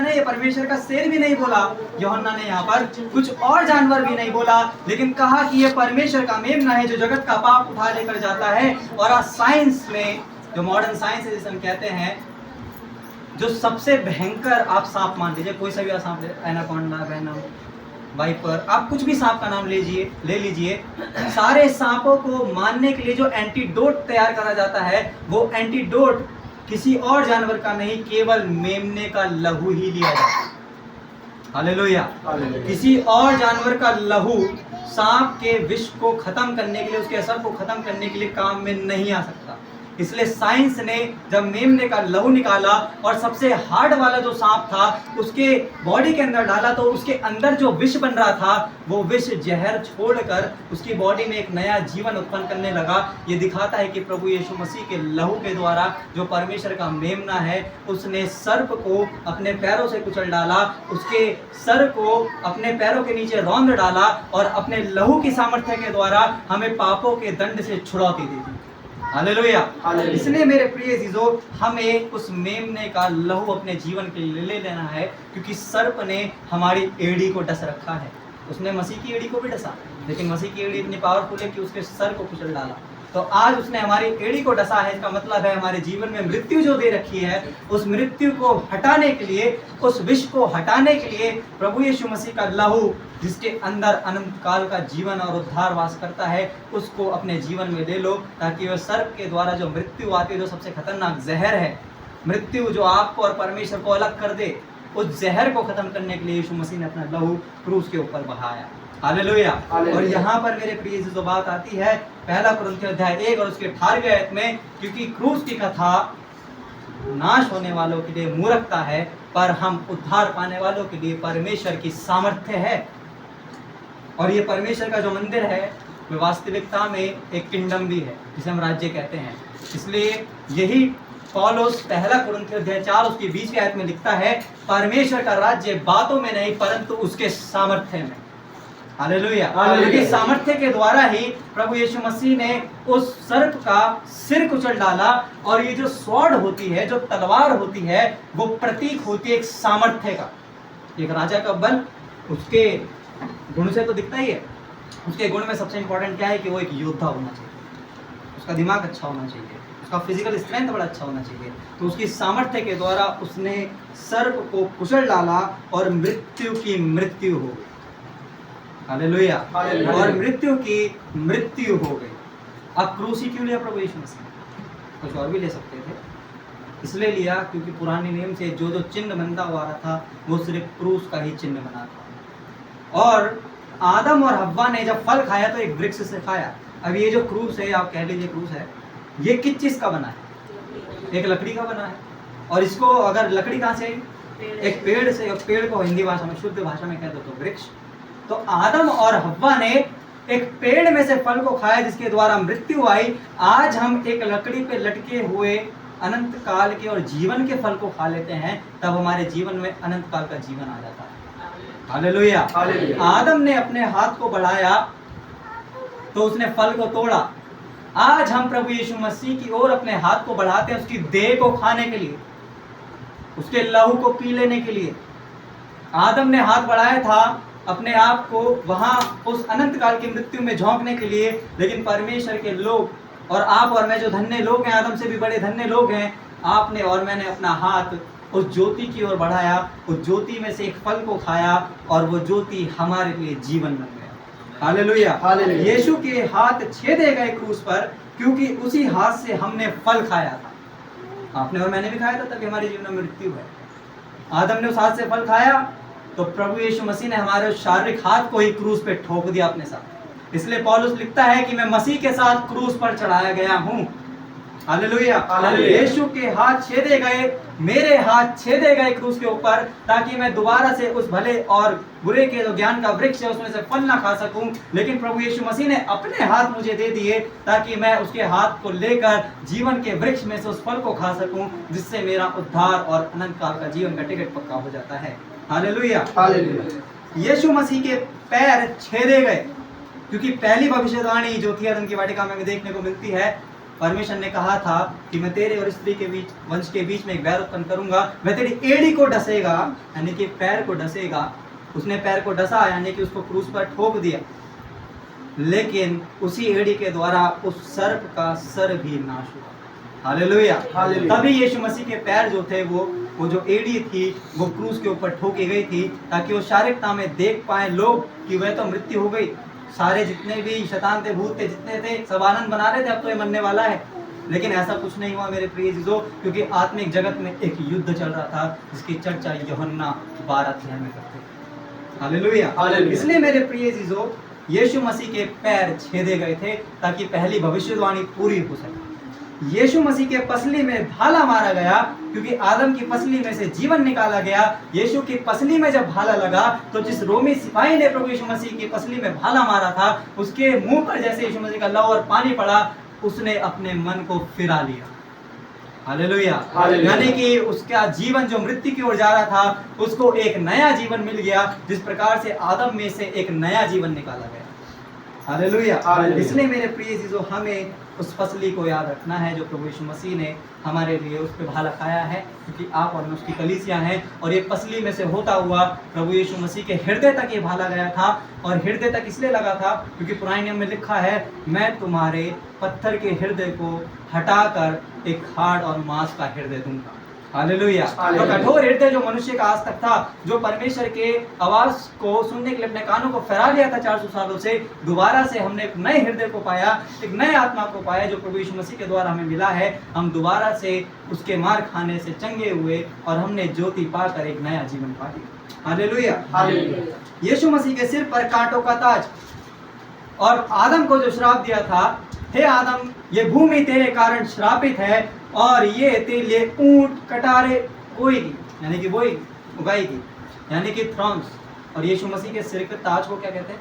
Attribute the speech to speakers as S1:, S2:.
S1: ने ये परमेश्वर का शेर भी नहीं बोला, यूहन्ना ने यहाँ पर कुछ और जानवर भी नहीं बोला, लेकिन कहा कि ये परमेश्वर का मेमना है जो जगत का पाप उठा लेकर जाता है। और आज साइंस में, जो मॉडर्न साइंस है जिसे हम कहते हैं, जो सबसे भयंकर आप सांप मान लीजिए, कोई सा भी सांप ले, एनाकोंडा, वेनम, वाइपर, आप कुछ भी सांप का नाम ले लीजिए, सारे सांपों को मारने के लिए जो एंटीडोट तैयार करा जाता है, वो एंटीडोट किसी और जानवर का नहीं, केवल मेमने का लहू ही लिया जाता है। हालेलुया। किसी और जानवर का लहू सांप के विष को खत्म करने के लिए, उसके असर को खत्म करने के लिए काम में नहीं आ सकता। इसलिए साइंस ने जब मेमने का लहू निकाला और सबसे हार्ड वाला जो सांप था उसके बॉडी के अंदर डाला, तो उसके अंदर जो विष बन रहा था वो विष जहर छोड़कर उसकी बॉडी में एक नया जीवन उत्पन्न करने लगा। ये दिखाता है कि प्रभु यीशु मसीह के लहू के द्वारा जो परमेश्वर का मेमना है, उसने सर्प को अपने पैरों से कुचल डाला, उसके सर को अपने पैरों के नीचे रौंद डाला और अपने लहू की सामर्थ्य के द्वारा हमें पापों के दंड से छुड़ौती दे दी। हालेलुया। इसलिए मेरे प्रिय जीजो, हमें उस मेमने का लहू अपने जीवन के लिए ले लेना है, क्योंकि सर्प ने हमारी एड़ी को डस रखा है। उसने मसीह की एड़ी को भी डसा, लेकिन मसीह की एड़ी इतनी पावरफुल है कि उसके सर को कुचल डाला। तो आज उसने हमारी एड़ी को डसा है, इसका मतलब है हमारे जीवन में मृत्यु जो दे रखी है, उस मृत्यु को हटाने के लिए, उस विष को हटाने के लिए प्रभु यीशु मसीह का लहू, जिसके अंदर अनंत काल का जीवन और उद्धार वास करता है, उसको अपने जीवन में ले लो, ताकि वह सर्प के द्वारा जो मृत्यु आती है, जो सबसे खतरनाक जहर है, मृत्यु जो आपको और परमेश्वर को अलग कर दे, उस जहर को खत्म करने के लिए यीशु मसीह ने अपना लहू क्रूस के ऊपर बहाया। हालेलुया। और यहाँ पर मेरे प्रिय जो बात आती है, पहला कुरिन्थियों अध्याय 1 और उसके 18वें आयत में, क्योंकि क्रूस की कथा नाश होने वालों के लिए मूर्खता है, पर हम उद्धार पाने वालों के लिए परमेश्वर की सामर्थ्य है। और ये परमेश्वर का जो मंदिर है, वो वास्तविकता में एक किंगडम भी है, जिसे हम राज्य कहते हैं। इसलिए यही पौलुस पहला कुरिन्थियों अध्याय 4 उसकी 20वीं आयत में लिखता है, परमेश्वर का राज्य बातों में नहीं परंतु उसके सामर्थ्य में। हालेलुया। क्योंकि सामर्थ्य के द्वारा ही प्रभु यीशु मसीह ने उस सर्प का सिर कुचल डाला। और ये जो स्वॉर्ड होती है, जो तलवार होती है, वो प्रतीक होती है एक सामर्थ्य का। एक राजा का बल उसके गुण से तो दिखता ही है, उसके गुण में सबसे इंपॉर्टेंट क्या है कि वो एक योद्धा होना चाहिए, उसका दिमाग अच्छा होना चाहिए, उसका फिजिकल स्ट्रेंथ बड़ा अच्छा होना चाहिए। तो उसकी सामर्थ्य के द्वारा उसने सर्प को कुचल डाला और मृत्यु की मृत्यु हो गई। हालेलुया। और मृत्यु की मृत्यु हो गई। अब क्रूस ही क्यों लिया प्रभु यीशु मसीह? कुछ और भी ले सकते थे, इसलिए लिया क्योंकि पुराने नियम से जो जो चिन्ह बनता हुआ रहा था, वो सिर्फ क्रूस का ही चिन्ह बना था। और आदम और हव्वा ने जब फल खाया तो एक वृक्ष से खाया। अब ये जो क्रूस है, आप कह लीजिए क्रूस है, ये किस चीज का बना है? एक लकड़ी का बना है। और इसको अगर लकड़ी कहाँ से आई? एक पेड़ से। एक पेड़ को हिंदी भाषा में, शुद्ध भाषा में कह दो तो वृक्ष। तो आदम और हव्वा ने एक पेड़ में से फल को खाया जिसके द्वारा मृत्यु आई। आज हम एक लकड़ी पे लटके हुए अनंत काल के और जीवन के फल को खा लेते हैं, तब हमारे जीवन में अनंत काल का जीवन आ जाता है। हालेलुया। आदम ने अपने हाथ को बढ़ाया तो उसने फल को तोड़ा। आज हम प्रभु यीशु मसीह की ओर अपने हाथ को बढ़ाते हैं, उसकी देह को खाने के लिए, उसके लहू को पी लेने के लिए। आदम ने हाथ बढ़ाया था अपने आप को वहां उस अनंत काल की मृत्यु में झोंकने के लिए, लेकिन परमेश्वर के लोग और आप और मैं जो धन्य लोग हैं, आदम से भी बड़े धन्य लोग हैं, आपने और मैंने अपना हाथ उस ज्योति की ओर बढ़ाया, उस ज्योति में से एक फल को खाया और वो ज्योति हमारे लिए जीवन बन गया। हालेलुया। यीशु के हाथ छेदे गए क्रूस पर, क्योंकि उसी हाथ से हमने फल खाया था। आपने और मैंने भी खाया था, तभी हमारे जीवन में मृत्यु है। आदम ने उस हाथ से फल खाया तो प्रभु यीशु मसीह ने हमारे शारीरिक हाथ को ही क्रूस पे ठोक दिया अपने साथ। इसलिए पौलुस लिखता है कि मैं मसीह के साथ क्रूस पर चढ़ाया गया हूँ। हालेलुया। यीशु के हाथ छेदे गए, मेरे हाथ छेदे गए क्रूस के ऊपर, ताकि मैं दोबारा से उस भले और बुरे के जो ज्ञान का वृक्ष है उसमें से फल ना खा सकूं। लेकिन प्रभु यीशु मसीह ने अपने हाथ मुझे दे दिए ताकि मैं उसके हाथ को लेकर जीवन के वृक्ष में से उस फल को खा सकूं, जिससे मेरा उद्धार और अनंत काल का जीवन का टिकट पक्का हो जाता है। हालेलुया। यीशु मसीह के पैर छेदे गए, क्योंकि पहली भविष्यवाणी जो थी अदन की वाटिका में देखने को मिलती है, परमेश्वर ने कहा था कि मैं तेरे और स्त्री के बीच, वंश के बीच में एक बैर उत्पन्न करूंगा, मैं तेरी एड़ी को डसेगा, यानी कि पैर को डसेगा। उसने पैर को डसा, यानी कि उसको क्रूस पर ठोक दिया, लेकिन उसी एड़ी के द्वारा उस सर्प का सर भी नाश हुआ। हालेलुया। तभी यीशु मसीह के पैर जो थे वो जो एड़ी थी वो क्रूस के ऊपर ठोकी गई थी, ताकि वो शारीरिकता में देख पाए लोग कि वह तो मृत्यु हो गई। सारे जितने भी शैतान थे, भूत थे, जितने थे, सब आनंद बना रहे थे, अब तो ये मरने वाला है। लेकिन ऐसा कुछ नहीं हुआ मेरे प्रिय जीजो, क्योंकि आत्मिक जगत में एक युद्ध चल रहा था जिसकी चर्चा यूहन्ना 12 अध्याय में करते। हालेलुया। इसलिए मेरे प्रिय जीजो, यीशु मसीह के पैर छेदे गए थे ताकि पहली भविष्यवाणी पूरी हो सके। यीशु मसीह के पसली में भाला मारा गया, क्योंकि आदम की पसली में से जीवन निकाला गया। यीशु की पसली में जब भाला लगा तो जिस रोमी सिपाही ने प्रभु यीशु मसीह की पसली में भाला मारा था, उसके मुंह पर जैसे यीशु मसीह का लहू और पानी पड़ा, उसने अपने मन को फिरा लिया। हालेलुया। यानी कि उसका जीवन जो मृत्यु की ओर जा रहा था, उसको एक नया जीवन मिल गया, जिस प्रकार से आदम में से एक नया जीवन निकाला गया। हालेलुया। इसलिए मेरे प्रिय चीजों, हमें उस फसली को याद रखना है जो प्रभु यीशु मसीह ने हमारे लिए उस पर भाला खाया है, क्योंकि आप और मैं उसकी कलीसिया हैं। और ये पसली में से होता हुआ प्रभु यीशु मसीह के हृदय तक ये भाला गया था। और हृदय तक इसलिए लगा था क्योंकि पुराने नियम में लिखा है, मैं तुम्हारे पत्थर के हृदय को हटाकर एक हाड़ और मांस का हृदय दूंगा। हालेलुया। तो कठोर हृदय जो मनुष्य का आज तक था, जो परमेश्वर के आवाज को सुनने के लिए अपने कानों को फैला लिया था 400 सालों से, दोबारा से हमने एक नए हृदय को पाया, एक नए आत्मा को पाया जो प्रभु यीशु मसीह के द्वारा हमें मिला है। हम दोबारा से उसके मार खाने से चंगे हुए और हमने ज्योति पाकर एक नया जीवन पा लिया। हालेलुया। यीशु मसीह के सिर पर कांटों का ताज, और आदम को जो श्राप दिया था, हे आदम, ये भूमि तेरे कारण श्रापित है और ये तेरे लिए ऊंट कटारे बोएगी, यानी कि बोएगी, उगाएगी, यानी कि थ्रॉन्स। और यीशु मसीह के सिर के ताज को क्या कहते हैं?